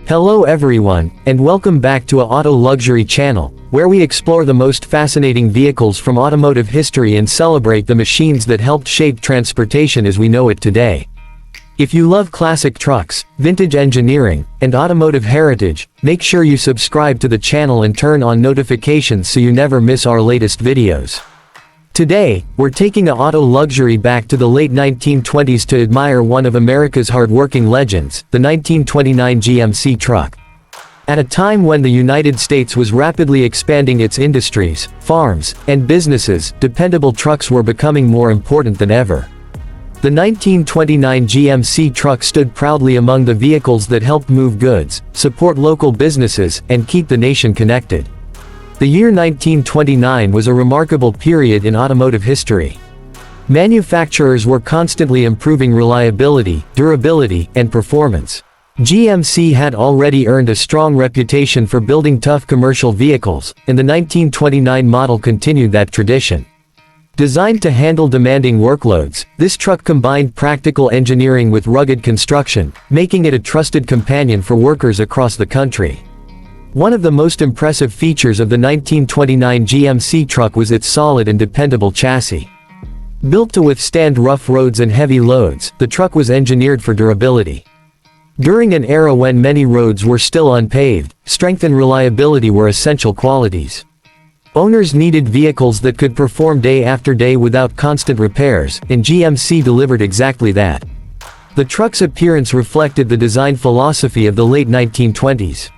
Hello everyone, and welcome back to a Auto Luxury channel, where we explore the most fascinating vehicles from automotive history and celebrate the machines that helped shape transportation as we know it today. If you love classic trucks, vintage engineering, and automotive heritage, make sure you subscribe to the channel and turn on notifications so you never miss our latest videos. Today, we're taking a Auto Luxury back to the late 1920s to admire one of America's hard-working legends, the 1929 GMC Truck. At a time when the United States was rapidly expanding its industries, farms, and businesses, dependable trucks were becoming more important than ever. The 1929 GMC Truck stood proudly among the vehicles that helped move goods, support local businesses, and keep the nation connected. The year 1929 was a remarkable period in automotive history. Manufacturers were constantly improving reliability, durability, and performance. GMC had already earned a strong reputation for building tough commercial vehicles, and the 1929 model continued that tradition. Designed to handle demanding workloads, this truck combined practical engineering with rugged construction, making it a trusted companion for workers across the country. One of the most impressive features of the 1929 GMC truck was its solid and dependable chassis. Built to withstand rough roads and heavy loads, the truck was engineered for durability. During an era when many roads were still unpaved, strength and reliability were essential qualities. Owners needed vehicles that could perform day after day without constant repairs, and GMC delivered exactly that. The truck's appearance reflected the design philosophy of the late 1920s.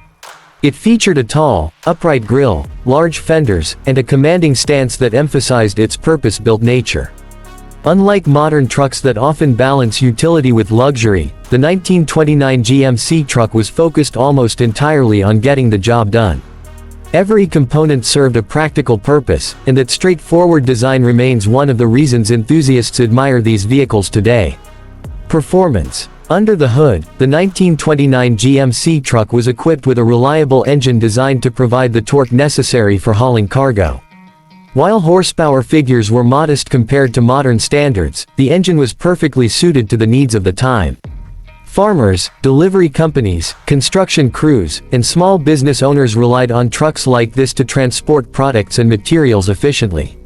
It featured a tall, upright grille, large fenders, and a commanding stance that emphasized its purpose-built nature. Unlike modern trucks that often balance utility with luxury, the 1929 GMC truck was focused almost entirely on getting the job done. Every component served a practical purpose, and that straightforward design remains one of the reasons enthusiasts admire these vehicles today. Performance. Under the hood, the 1929 GMC truck was equipped with a reliable engine designed to provide the torque necessary for hauling cargo. While horsepower figures were modest compared to modern standards, the engine was perfectly suited to the needs of the time. Farmers, delivery companies, construction crews, and small business owners relied on trucks like this to transport products and materials efficiently.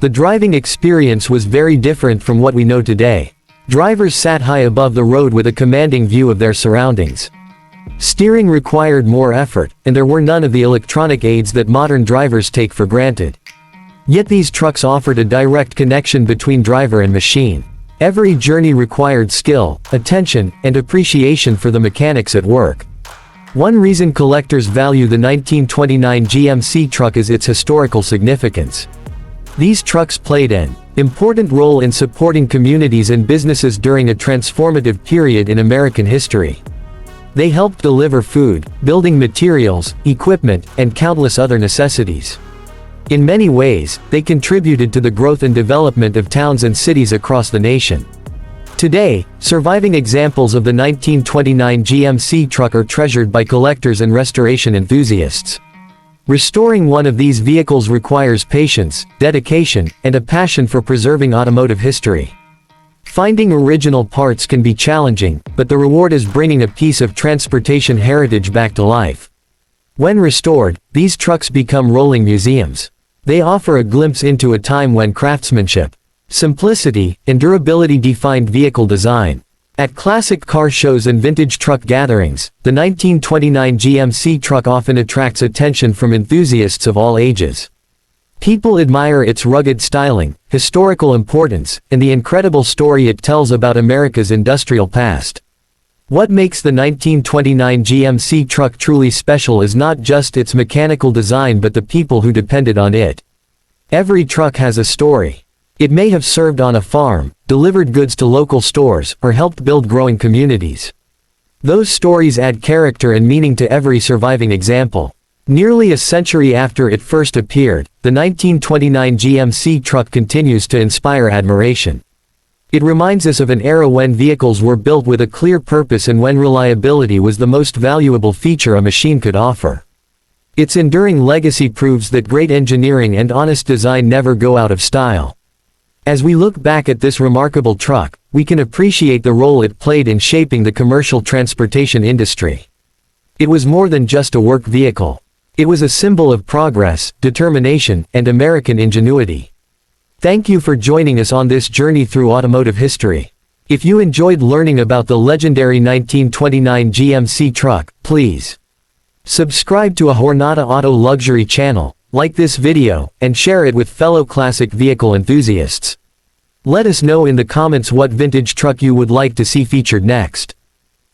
The driving experience was very different from what we know today. Drivers sat high above the road with a commanding view of their surroundings. Steering required more effort, and there were none of the electronic aids that modern drivers take for granted. Yet these trucks offered a direct connection between driver and machine. Every journey required skill, attention, and appreciation for the mechanics at work. One reason collectors value the 1929 GMC truck is its historical significance. These trucks played an important role in supporting communities and businesses during a transformative period in American history. They helped deliver food, building materials, equipment, and countless other necessities. In many ways, they contributed to the growth and development of towns and cities across the nation. Today, surviving examples of the 1929 GMC truck are treasured by collectors and restoration enthusiasts. Restoring one of these vehicles requires patience, dedication, and a passion for preserving automotive history. Finding original parts can be challenging, but the reward is bringing a piece of transportation heritage back to life. When restored, these trucks become rolling museums. They offer a glimpse into a time when craftsmanship, simplicity, and durability defined vehicle design. At classic car shows and vintage truck gatherings, the 1929 GMC truck often attracts attention from enthusiasts of all ages. People admire its rugged styling, historical importance, and the incredible story it tells about America's industrial past. What makes the 1929 GMC truck truly special is not just its mechanical design but the people who depended on it. Every truck has a story. It may have served on a farm, delivered goods to local stores, or helped build growing communities. Those stories add character and meaning to every surviving example. Nearly a century after it first appeared, the 1929 GMC truck continues to inspire admiration. It reminds us of an era when vehicles were built with a clear purpose and when reliability was the most valuable feature a machine could offer. Its enduring legacy proves that great engineering and honest design never go out of style. As we look back at this remarkable truck, we can appreciate the role it played in shaping the commercial transportation industry. It was more than just a work vehicle. It was a symbol of progress, determination, and American ingenuity. Thank you for joining us on this journey through automotive history. If you enjoyed learning about the legendary 1929 GMC truck, please subscribe to a Jornada Auto Luxury channel, like this video, and share it with fellow classic vehicle enthusiasts. Let us know in the comments what vintage truck you would like to see featured next.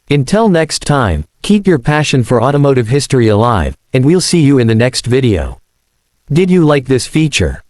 Until next time, keep your passion for automotive history alive, and we'll see you in the next video. Did you like this feature?